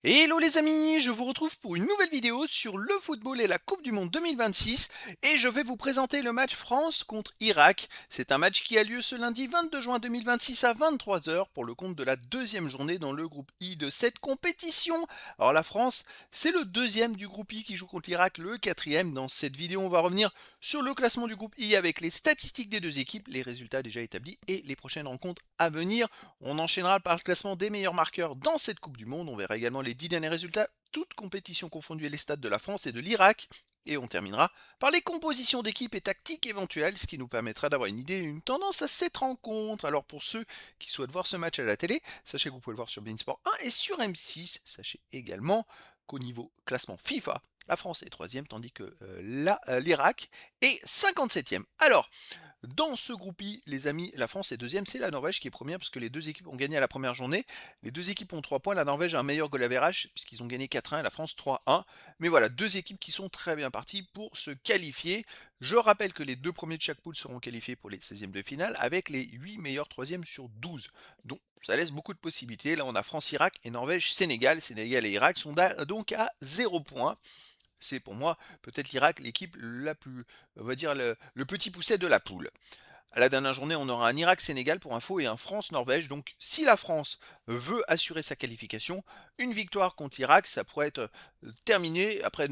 Hello les amis, je vous retrouve pour une nouvelle vidéo sur le football et la Coupe du Monde 2026 et je vais vous présenter le match France contre Irak. C'est un match qui a lieu ce lundi 22 juin 2026 à 23 heures pour le compte de la deuxième journée dans le groupe I de cette compétition. Alors la France, c'est le deuxième du groupe I qui joue contre l'Irak, le quatrième. Dans cette vidéo, on va revenir sur le classement du groupe I avec les statistiques des deux équipes, les résultats déjà établis et les prochaines rencontres à venir. On enchaînera par le classement des meilleurs marqueurs dans cette Coupe du Monde. On verra également les 10 derniers résultats, toutes compétitions confondues et les stades de la France et de l'Irak. Et on terminera par les compositions d'équipes et tactiques éventuelles, ce qui nous permettra d'avoir une idée et une tendance à cette rencontre. Alors pour ceux qui souhaitent voir ce match à la télé, sachez que vous pouvez le voir sur beIN Sport 1 et sur M6. Sachez également qu'au niveau classement FIFA, la France est troisième, tandis que l'Irak est 57e. Alors, dans ce groupe I, les amis, la France est deuxième, c'est la Norvège qui est première parce que les deux équipes ont gagné à la première journée. Les deux équipes ont 3 points, la Norvège a un meilleur goal average puisqu'ils ont gagné 4-1 et la France 3-1. Mais voilà, deux équipes qui sont très bien parties pour se qualifier. Je rappelle que les deux premiers de chaque poule seront qualifiés pour les 16e de finale avec les 8 meilleurs troisièmes sur 12. Donc ça laisse beaucoup de possibilités. Là on a France-Irak et Norvège-Sénégal. Sénégal et Irak sont donc à 0 points. C'est pour moi peut-être l'Irak l'équipe la plus, on va dire, le petit pousset de la poule. À la dernière journée, on aura un Irak-Sénégal pour info et un France-Norvège. Donc si la France veut assurer sa qualification, une victoire contre l'Irak, ça pourrait être terminé. Après,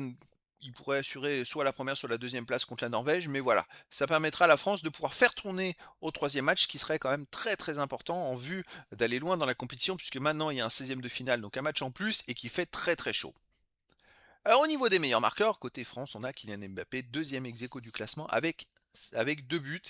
il pourrait assurer soit la première, soit la deuxième place contre la Norvège. Mais voilà, ça permettra à la France de pouvoir faire tourner au troisième match, qui serait quand même très très important en vue d'aller loin dans la compétition, puisque maintenant il y a un 16e de finale, donc un match en plus, et qui fait très très chaud. Alors au niveau des meilleurs marqueurs, côté France, on a Kylian Mbappé, deuxième ex-aequo du classement avec 2 buts.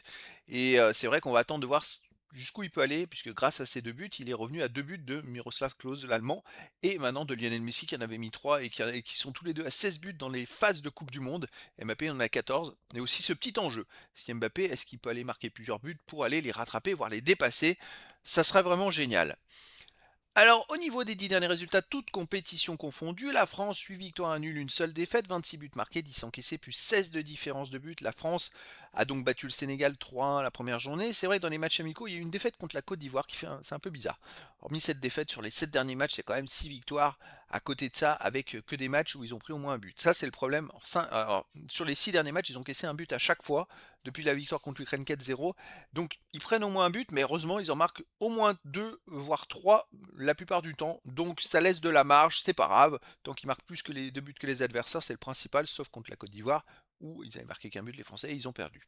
Et c'est vrai qu'on va attendre de voir jusqu'où il peut aller, puisque grâce à ces 2 buts, il est revenu à 2 buts de Miroslav Klose, l'Allemand, et maintenant de Lionel Messi qui en avait mis 3 et qui sont tous les deux à 16 buts dans les phases de Coupe du Monde. Mbappé en a 14. Et aussi ce petit enjeu. Si Mbappé, est-ce qu'il peut aller marquer plusieurs buts pour aller les rattraper, voire les dépasser? Ça serait vraiment génial. Alors, au niveau des 10 derniers résultats, toutes compétitions confondues, la France, 8 victoires, un nul, une seule défaite, 26 buts marqués, 10 encaissés, plus 16 de différence de but. La France a donc battu le Sénégal 3-1 la première journée. C'est vrai que dans les matchs amicaux, il y a eu une défaite contre la Côte d'Ivoire c'est un peu bizarre. Hormis cette défaite, sur les 7 derniers matchs, c'est quand même 6 victoires à côté de ça, avec que des matchs où ils ont pris au moins un but. Ça, c'est le problème. Alors, sur les 6 derniers matchs, ils ont caissé un but à chaque fois, depuis la victoire contre l'Ukraine 4-0. Donc ils prennent au moins un but, mais heureusement ils en marquent au moins 2, voire 3 la plupart du temps. Donc ça laisse de la marge, c'est pas grave. Tant qu'ils marquent plus que les 2 buts que les adversaires, c'est le principal, sauf contre la Côte d'Ivoire, où ils avaient marqué qu'un but les Français et ils ont perdu.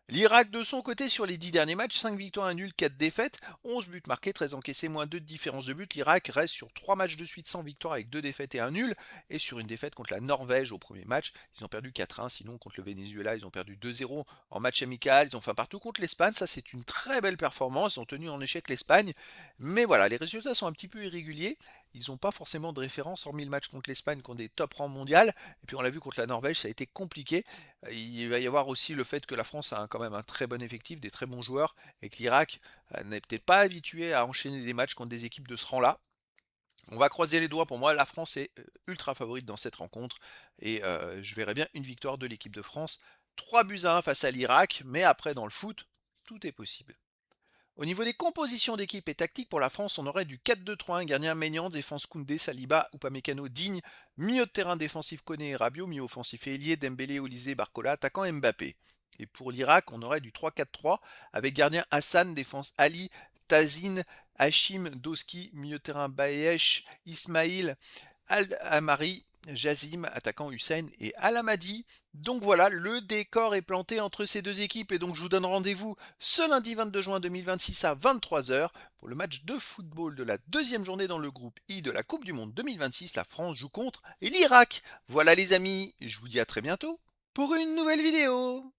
L'Irak de son côté sur les 10 derniers matchs, 5 victoires, 1 nul, 4 défaites, 11 buts marqués, 13 encaissés, moins 2 de différence de but. L'Irak reste sur 3 matchs de suite sans victoire avec 2 défaites et un nul, et sur une défaite contre la Norvège au premier match. Ils ont perdu 4-1, sinon contre le Venezuela, ils ont perdu 2-0 en match amical. Ils ont fait un partout contre l'Espagne, ça c'est une très belle performance. Ils ont tenu en échec l'Espagne, mais voilà, les résultats sont un petit peu irréguliers. Ils n'ont pas forcément de référence, hormis le match contre l'Espagne, qui ont des top rangs mondial. Et puis on l'a vu contre la Norvège, ça a été compliqué. Il va y avoir aussi le fait que la France a quand même un très bon effectif, des très bons joueurs, et que l'Irak n'est peut-être pas habitué à enchaîner des matchs contre des équipes de ce rang-là. On va croiser les doigts pour moi, la France est ultra favorite dans cette rencontre, et je verrai bien une victoire de l'équipe de France. 3 buts à 1 face à l'Irak, mais après dans le foot, tout est possible. Au niveau des compositions d'équipe et tactique pour la France, on aurait du 4-2-3-1, gardien Maignan, défense Koundé, Saliba, Upamecano, Digne, milieu de terrain défensif Koné et Rabiot, milieu offensif Elie, Dembélé, Olysée, Barcola, attaquant Mbappé. Et pour l'Irak, on aurait du 3-4-3 avec gardien Hassan, défense Ali, Tazine, Hachim, Doski, milieu de terrain Bayesh, Ismail, Al-Amari, Jazim, attaquant Hussein et Al-Amadi. Donc voilà, le décor est planté entre ces deux équipes et donc je vous donne rendez-vous ce lundi 22 juin 2026 à 23 heures pour le match de football de la deuxième journée dans le groupe I de la Coupe du Monde 2026. La France joue contre l'Irak. Voilà les amis, je vous dis à très bientôt pour une nouvelle vidéo.